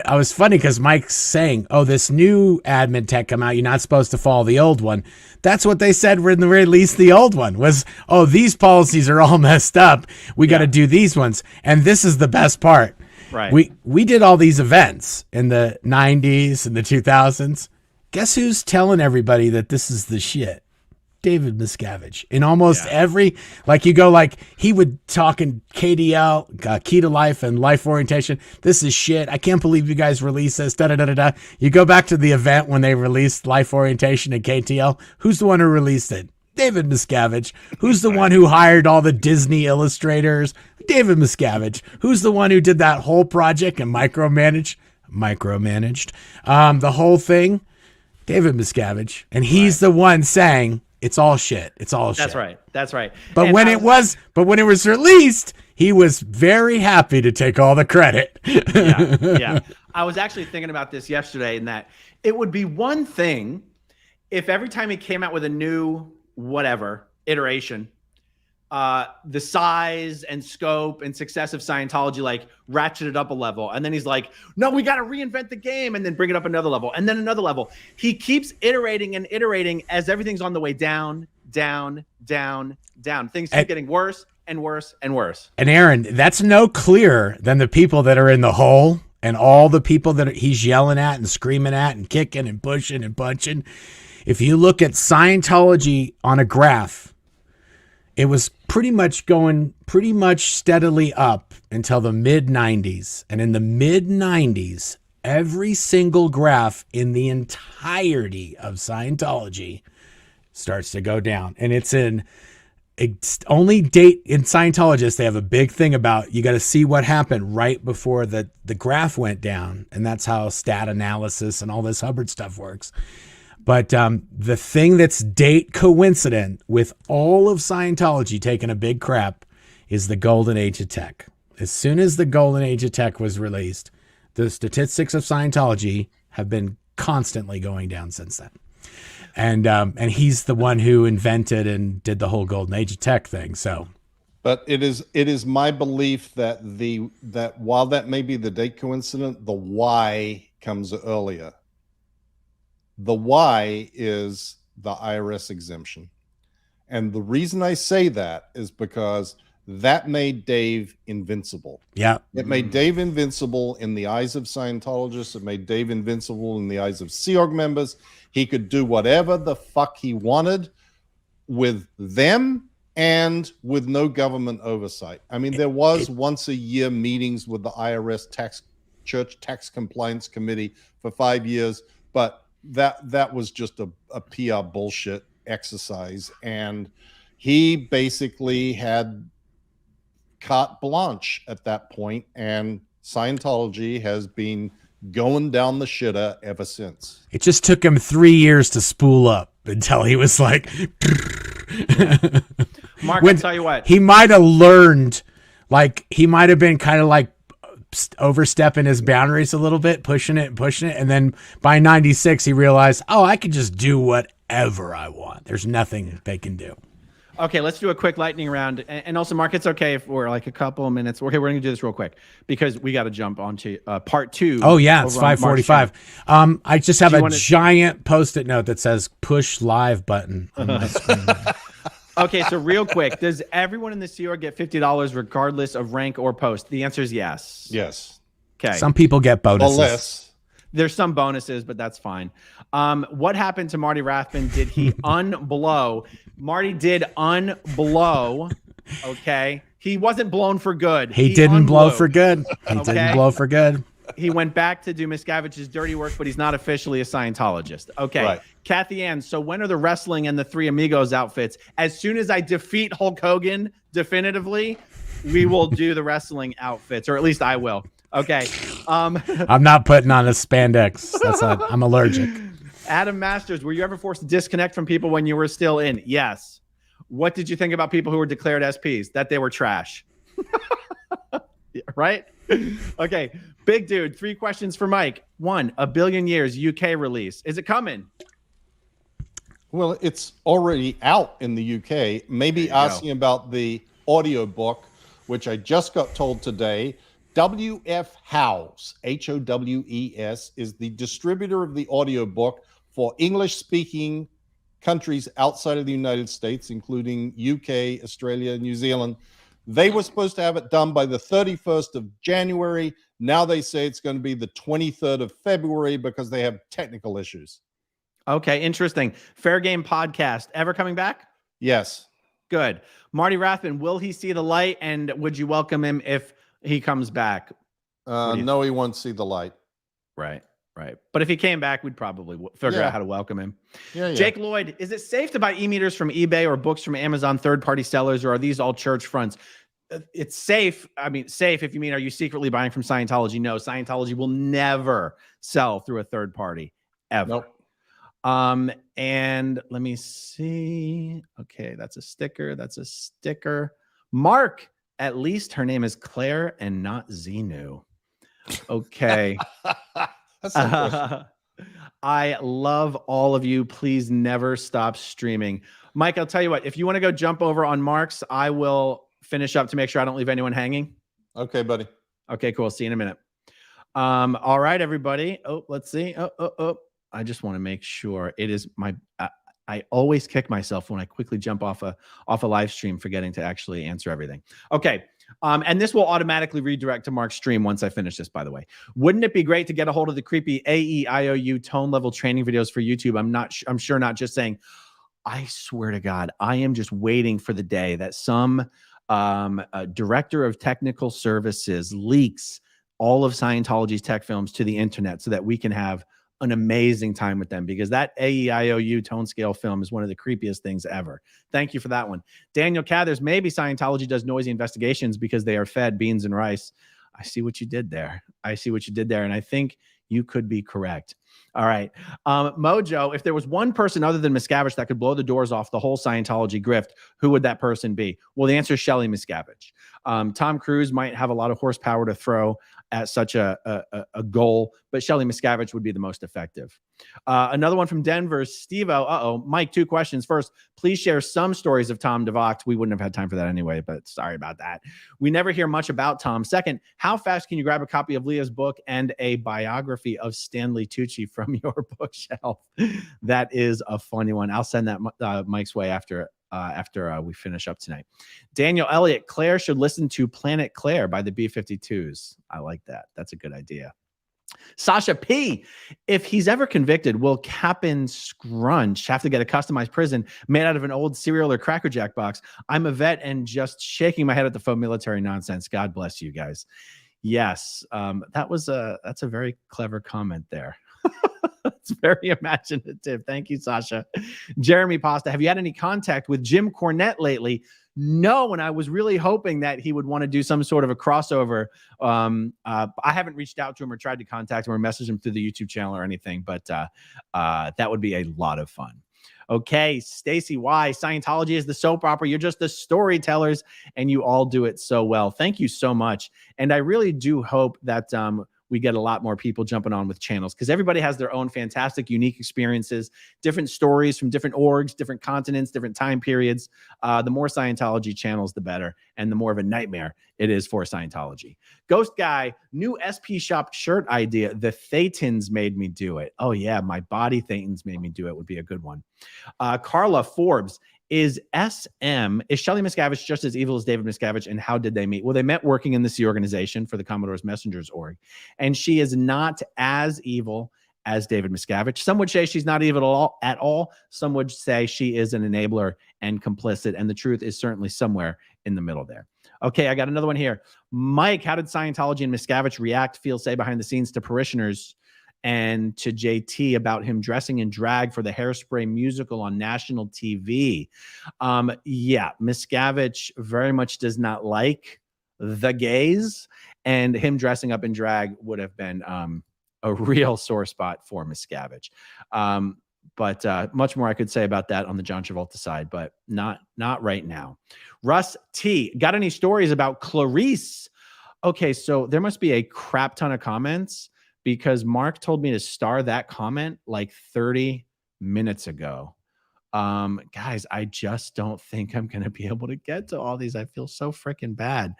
I was funny because Mike's saying, oh, this new admin tech come out, you're not supposed to follow the old one. That's what they said when they released the old one was, oh, these policies are all messed up. We got to do these ones. And this is the best part. Right. We did all these events in the 90s and the 2000s. Guess who's telling everybody that this is the shit? David Miscavige. In almost every, like you go like, he would talk in KDL, Key to Life and Life Orientation. This is shit. I can't believe you guys released this. Da-da-da-da-da. You go back to the event when they released Life Orientation and KTL. Who's the one who released it? David Miscavige. Who's the one who hired all the Disney illustrators? David Miscavige. Who's the one who did that whole project and micromanaged? micromanaged. The whole thing, David Miscavige, and he's the one saying it's all shit. It's all shit. That's right. But when it was released, he was very happy to take all the credit. Yeah. I was actually thinking about this yesterday, in that it would be one thing if every time he came out with a new whatever iteration, the size and scope and success of Scientology like ratcheted up a level, and then he's like, no, we got to reinvent the game, and then bring it up another level, and then another level. He keeps iterating and iterating as everything's on the way down. Things keep getting worse and worse and worse. And Aaron, that's no clearer than the people that are in the hole and all the people that he's yelling at and screaming at and kicking and pushing and punching. If you look at Scientology on a graph, it was pretty much going pretty much steadily up until the mid-90s. And in the mid-90s, every single graph in the entirety of Scientology starts to go down. And it's only date in Scientologists, they have a big thing about you got to see what happened right before the graph went down. And that's how stat analysis and all this Hubbard stuff works. But the thing that's date coincident with all of Scientology taking a big crap is the golden age of tech. As soon as the golden age of tech was released, the statistics of Scientology have been constantly going down since then. And he's the one who invented and did the whole golden age of tech thing. So, but it is my belief that that while that may be the date coincident, the why comes earlier. The why is the IRS exemption. And the reason I say that is because that made Dave invincible. Yeah. It made Dave invincible in the eyes of Scientologists. It made Dave invincible in the eyes of Sea Org members. He could do whatever the fuck he wanted with them and with no government oversight. I mean, there was once a year meetings with the IRS Church Tax Compliance Committee for 5 years, but that was just a PR bullshit exercise. And he basically had carte blanche at that point, and Scientology has been going down the shitter ever since. It just took him 3 years to spool up until he was like, Mark, I'll tell you what, he might have learned, like he might have been kind of like overstepping his boundaries a little bit, pushing it. And then by 96, he realized, oh, I could just do whatever I want. There's nothing they can do. Okay, let's do a quick lightning round. And also, Mark, it's okay if we're like a couple of minutes. Okay, we're going to do this real quick because we got to jump onto part 2. Oh, yeah, it's 5:45. I just have a giant Post-it note that says push live button on my screen. Okay, so real quick, does everyone in the Sea Org get $50 regardless of rank or post? The answer is yes. Yes. Okay. Some people get bonuses. Well, less. There's some bonuses, but that's fine. What happened to Marty Rathbun? Did he unblow? Marty did unblow. Okay. He wasn't blown for good. He didn't blow for good. He didn't blow for good. He went back to do Miscavige's dirty work, but he's not officially a Scientologist. Okay. Right. Kathy Ann, so when are the wrestling and the Three Amigos outfits? As soon as I defeat Hulk Hogan definitively, we will do the wrestling outfits, or at least I will. Okay. I'm not putting on a spandex. I'm allergic. Adam Masters, were you ever forced to disconnect from people when you were still in? Yes. What did you think about people who were declared SPs? That they were trash. Right? Okay. Big dude, 3 questions for Mike. 1, A Billion Years UK release. Is it coming? Well, it's already out in the UK. Maybe asking about the audiobook, which I just got told today. W.F. Howes, Howes, is the distributor of the audiobook for English-speaking countries outside of the United States, including UK, Australia, New Zealand. They were supposed to have it done by the 31st of January. Now they say it's going to be the 23rd of February because they have technical issues. Okay, interesting. Fair Game Podcast, ever coming back? Yes. Good. Marty Rathbun, will he see the light, and would you welcome him if he comes back? No, he won't see the light. Right. But if he came back, we'd probably figure out how to welcome him. Yeah. Jake Lloyd, is it safe to buy e-meters from eBay or books from Amazon third-party sellers, or are these all church fronts? it's safe. I mean, safe if you mean, are you secretly buying from Scientology? No, Scientology will never sell through a third party ever. Nope. And let me see. Okay, that's a sticker. That's a sticker. Mark, at least her name is Claire and not Xenu. Okay. That's interesting. I love all of you. Please never stop streaming. Mike, I'll tell you what, if you want to go jump over on Mark's, I will finish up to make sure I don't leave anyone hanging. Okay, buddy. Okay, cool. See you in a minute. All right, everybody. Oh, let's see. Oh. I just want to make sure it is my, I always kick myself when I quickly jump off a live stream, forgetting to actually answer everything. Okay. And this will automatically redirect to Mark's stream once I finish this, by the way. Wouldn't it be great to get a hold of the creepy AEIOU tone level training videos for YouTube? I'm sure not just saying, I swear to God, I am just waiting for the day that some director of technical services leaks all of Scientology's tech films to the internet so that we can have an amazing time with them, because that AEIOU tone scale film is one of the creepiest things ever. Thank you for that one. Daniel Cathers, maybe Scientology does noisy investigations because they are fed beans and rice. I see what you did there. And I think you could be correct. All right. Mojo, if there was one person other than Miscavige that could blow the doors off the whole Scientology grift, who would that person be? Well, the answer is Shelley Miscavige. Tom Cruise might have a lot of horsepower to throw at such a goal, but Shelley Miscavige would be the most effective. Another one from Denver, Steve-O. Mike, 2 questions. First, please share some stories of Tom DeVocht. We wouldn't have had time for that anyway, but sorry about that. We never hear much about Tom. Second, how fast can you grab a copy of Leah's book and a biography of Stanley Tucci from your bookshelf? That is a funny one. I'll send that Mike's way after we finish up tonight. Daniel Elliott, Claire should listen to Planet Claire by the B-52s. I like that. That's a good idea. Sasha P, if he's ever convicted, will Captain Scrunch have to get a customized prison made out of an old cereal or Cracker Jack box? I'm a vet and just shaking my head at the faux military nonsense. God bless you guys. Yes, that's a very clever comment there. It's very imaginative. Thank you, Sasha. Jeremy Pasta, have you had any contact with Jim Cornette lately? No, and I was really hoping that he would want to do some sort of a crossover. I haven't reached out to him or tried to contact him or message him through the YouTube channel or anything, but that would be a lot of fun. Okay, Stacy Y, Scientology is the soap opera. You're just the storytellers, and you all do it so well. Thank you so much. And I really do hope that we get a lot more people jumping on with channels, because everybody has their own fantastic, unique experiences, different stories from different orgs, different continents, different time periods. The more Scientology channels, the better, and the more of a nightmare it is for Scientology. Ghost Guy, new SP Shop shirt idea. The Thetans made me do it. Oh yeah, my body Thetans made me do it would be a good one. Carla Forbes, is Shelley Miscavige just as evil as David Miscavige, and how did they meet? Well, they met working in the Sea Organization for the Commodore's Messengers org, and she is not as evil as David Miscavige. Some would say she's not evil at all. Some would say she is an enabler and complicit, and the truth is certainly somewhere in the middle there. Okay, I got another one here. Mike, how did Scientology and Miscavige react, feel, say behind the scenes to parishioners and to JT about him dressing in drag for the Hairspray musical on national TV? Yeah, Miscavige very much does not like the gays, and him dressing up in drag would have been a real sore spot for Miscavige. But much more I could say about that on the John Travolta side, but not right now. Russ T, got any stories about Clarice? Okay, so there must be a crap ton of comments, because Mark told me to star that comment like 30 minutes ago. Guys, I just don't think I'm going to be able to get to all these. I feel so freaking bad.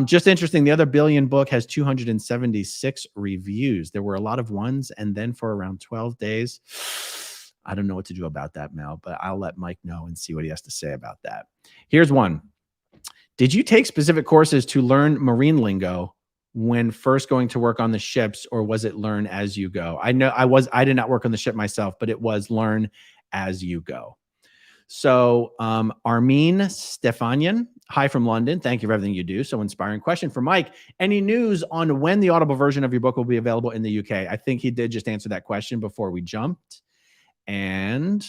Just interesting. The Other Billion book has 276 reviews. There were a lot of ones. And then for around 12 days, I don't know what to do about that, Mel, but I'll let Mike know and see what he has to say about that. Here's one. Did you take specific courses to learn marine lingo when first going to work on the ships, or was it learn as you go? I know I did not work on the ship myself, but it was learn as you go. So Armin Stefanian, hi from London. Thank you for everything you do. So inspiring. Question for Mike. Any news on when the Audible version of your book will be available in the UK? I think he did just answer that question before we jumped. And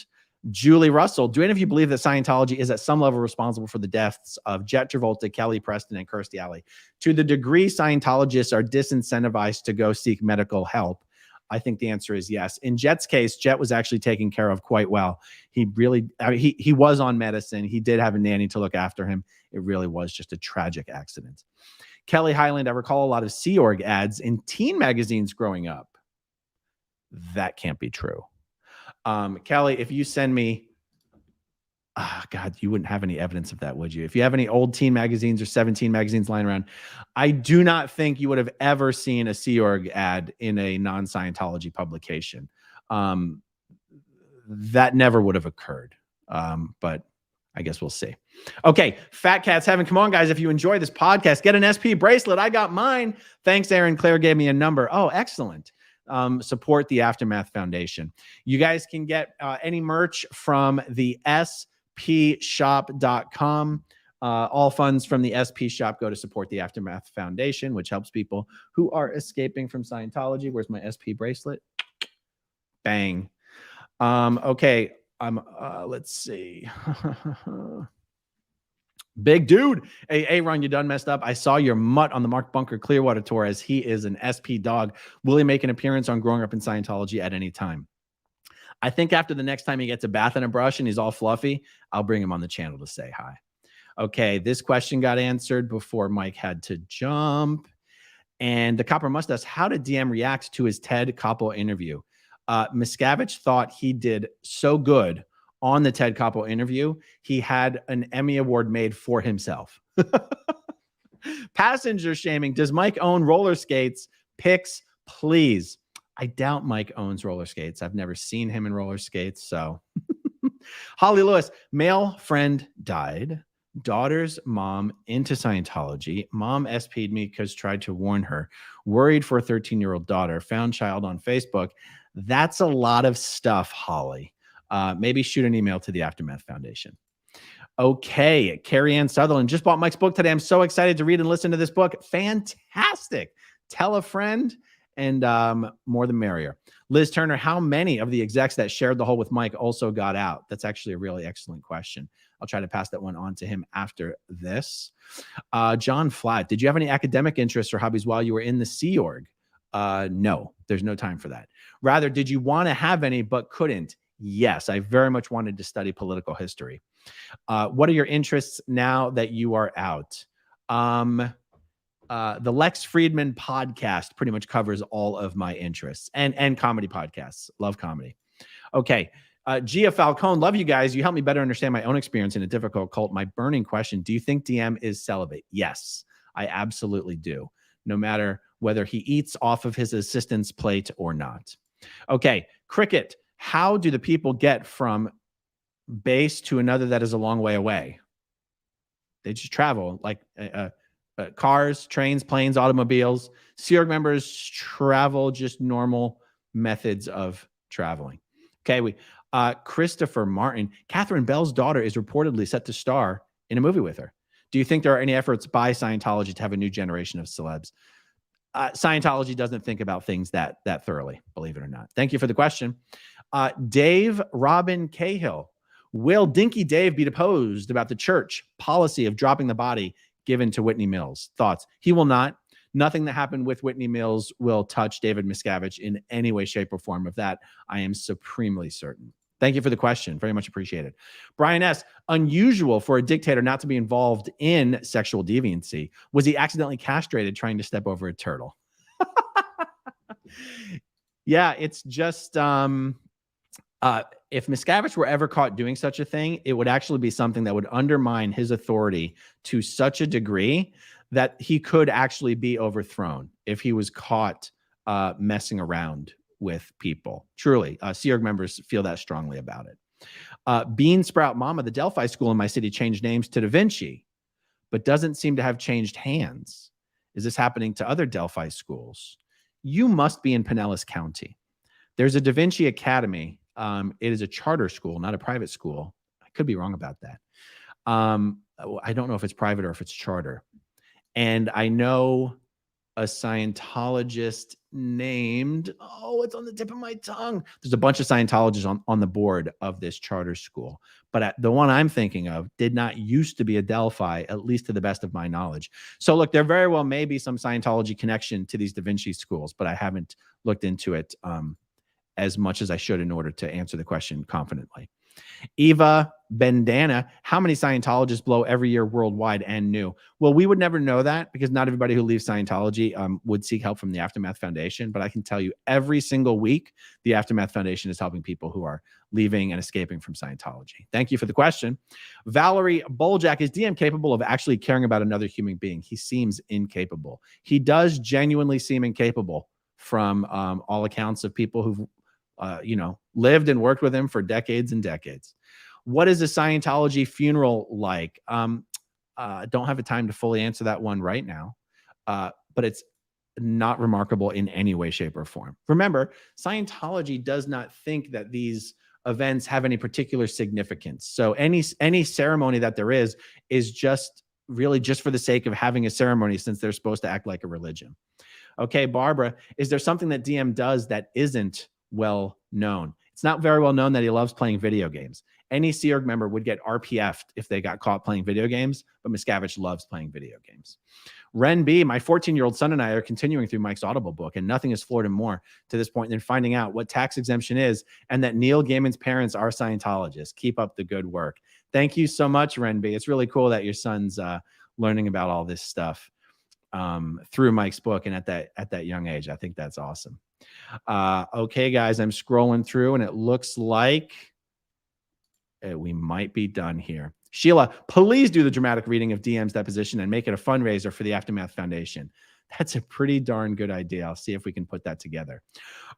Julie Russell, do any of you believe that Scientology is at some level responsible for the deaths of Jet Travolta, Kelly Preston, and Kirstie Alley? To the degree Scientologists are disincentivized to go seek medical help, I think the answer is yes. In Jet's case, Jet was actually taken care of quite well. He really, he was on medicine. He did have a nanny to look after him. It really was just a tragic accident. Kelly Highland, I recall a lot of Sea Org ads in teen magazines growing up. That can't be true. Kelly, if you send me, God, you wouldn't have any evidence of that, would you? If you have any old teen magazines or 17 magazines lying around, I do not think you would have ever seen a Sea Org ad in a non-Scientology publication. That never would have occurred. But I guess we'll see. Okay, Fat Cats Heaven. Come on, guys. If you enjoy this podcast, get an SP bracelet. I got mine. Thanks, Aaron. Claire gave me a number. Oh, excellent. Support the Aftermath Foundation. You guys can get any merch from the spshop.com. All funds from the SP shop go to support the Aftermath Foundation, which helps people who are escaping from Scientology. Where's my SP bracelet? Bang. Okay. Let's see. Big dude. Hey, Ron, you done messed up. I saw your mutt on the Mark Bunker Clearwater tour, as he is an SP dog. Will he make an appearance on Growing Up in Scientology at any time? I think after the next time he gets a bath and a brush and he's all fluffy, I'll bring him on the channel to say hi. Okay, this question got answered before Mike had to jump. And the Copper Mustache, how did DM react to his Ted Koppel interview? Miscavige thought he did so good on the Ted Koppel interview, he had an Emmy Award made for himself. Passenger shaming. Does Mike own roller skates? Pics, please. I doubt Mike owns roller skates. I've never seen him in roller skates. So Holly Lewis, male friend died. Daughter's mom into Scientology. Mom SP'd me because tried to warn her. Worried for a 13-year-old daughter. Found child on Facebook. That's a lot of stuff, Holly. Maybe shoot an email to the Aftermath Foundation. Okay, Carrie Ann Sutherland just bought Mike's book today. I'm so excited to read and listen to this book. Fantastic. Tell a friend, and more the merrier. Liz Turner, how many of the execs that shared the hole with Mike also got out? That's actually a really excellent question. I'll try to pass that one on to him after this. John Flatt, did you have any academic interests or hobbies while you were in the Sea Org? No, there's no time for that. Rather, did you want to have any but couldn't? Yes, I very much wanted to study political history. What are your interests now that you are out? The Lex Friedman podcast pretty much covers all of my interests, and comedy podcasts. Love comedy. Okay. Gia Falcone, love you guys. You help me better understand my own experience in a difficult cult. My burning question, do you think DM is celibate? Yes, I absolutely do. No matter whether he eats off of his assistant's plate or not. Okay. Cricket. How do the people get from base to another that is a long way away? They just travel, like cars, trains, planes, automobiles. Sea Org members travel just normal methods of traveling. Okay, Christopher Martin. Catherine Bell's daughter is reportedly set to star in a movie with her. Do you think there are any efforts by Scientology to have a new generation of celebs? Scientology doesn't think about things that thoroughly, believe it or not. Thank you for the question. Dave Robin Cahill. Will Dinky Dave be deposed about the church policy of dropping the body given to Whitney Mills? Thoughts? He will not. Nothing that happened with Whitney Mills will touch David Miscavige in any way, shape, or form. Of that, I am supremely certain. Thank you for the question. Very much appreciated. Brian S. Unusual for a dictator not to be involved in sexual deviancy. Was he accidentally castrated trying to step over a turtle? Yeah, it's just... if Miscavige were ever caught doing such a thing, it would actually be something that would undermine his authority to such a degree that he could actually be overthrown if he was caught messing around with people. Truly, Sea Org members feel that strongly about it. Bean Sprout Mama, the Delphi school in my city changed names to Da Vinci, but doesn't seem to have changed hands. Is this happening to other Delphi schools? You must be in Pinellas County. There's a Da Vinci Academy. It is a charter school, not a private school. I could be wrong about that. I don't know if it's private or if it's charter. And I know a Scientologist named, oh, it's on the tip of my tongue. There's a bunch of Scientologists on the board of this charter school, but the one I'm thinking of did not used to be a Delphi, at least to the best of my knowledge. So look, there very well may be some Scientology connection to these Da Vinci schools, but I haven't looked into it as much as I should in order to answer the question confidently. Eva Bendana, how many Scientologists blow every year worldwide and new? Well, we would never know that because not everybody who leaves Scientology would seek help from the Aftermath Foundation. But I can tell you every single week, the Aftermath Foundation is helping people who are leaving and escaping from Scientology. Thank you for the question. Valerie Boljak, is DM capable of actually caring about another human being? He seems incapable. He does genuinely seem incapable from all accounts of people who've lived and worked with him for decades and decades. What is a Scientology funeral like? Don't have the time to fully answer that one right now, but it's not remarkable in any way, shape, or form. Remember, Scientology does not think that these events have any particular significance. So any ceremony that there is just really just for the sake of having a ceremony, since they're supposed to act like a religion. Okay, Barbara, is there something that DM does that isn't well known? It's not very well known that he loves playing video games. Any Sea Org member would get RPF'd if they got caught playing video games, but Miscavige loves playing video games. Ren B, my 14-year-old son and I are continuing through Mike's Audible book, and nothing has floored him more to this point than finding out what tax exemption is and that Neil Gaiman's parents are Scientologists. Keep up the good work. Thank you so much, Ren B. It's really cool that your son's learning about all this stuff through Mike's book and at that young age. I think that's awesome. Okay, guys, I'm scrolling through and it looks like we might be done here. Sheila, please do the dramatic reading of DM's deposition and make it a fundraiser for the Aftermath Foundation. That's a pretty darn good idea. I'll see if we can put that together.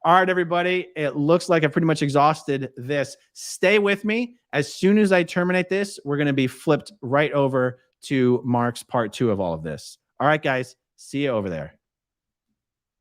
All right, everybody. It looks like I've pretty much exhausted this. Stay with me. As soon as I terminate this, we're going to be flipped right over to Marc's part 2 of all of this. All right, guys. See you over there.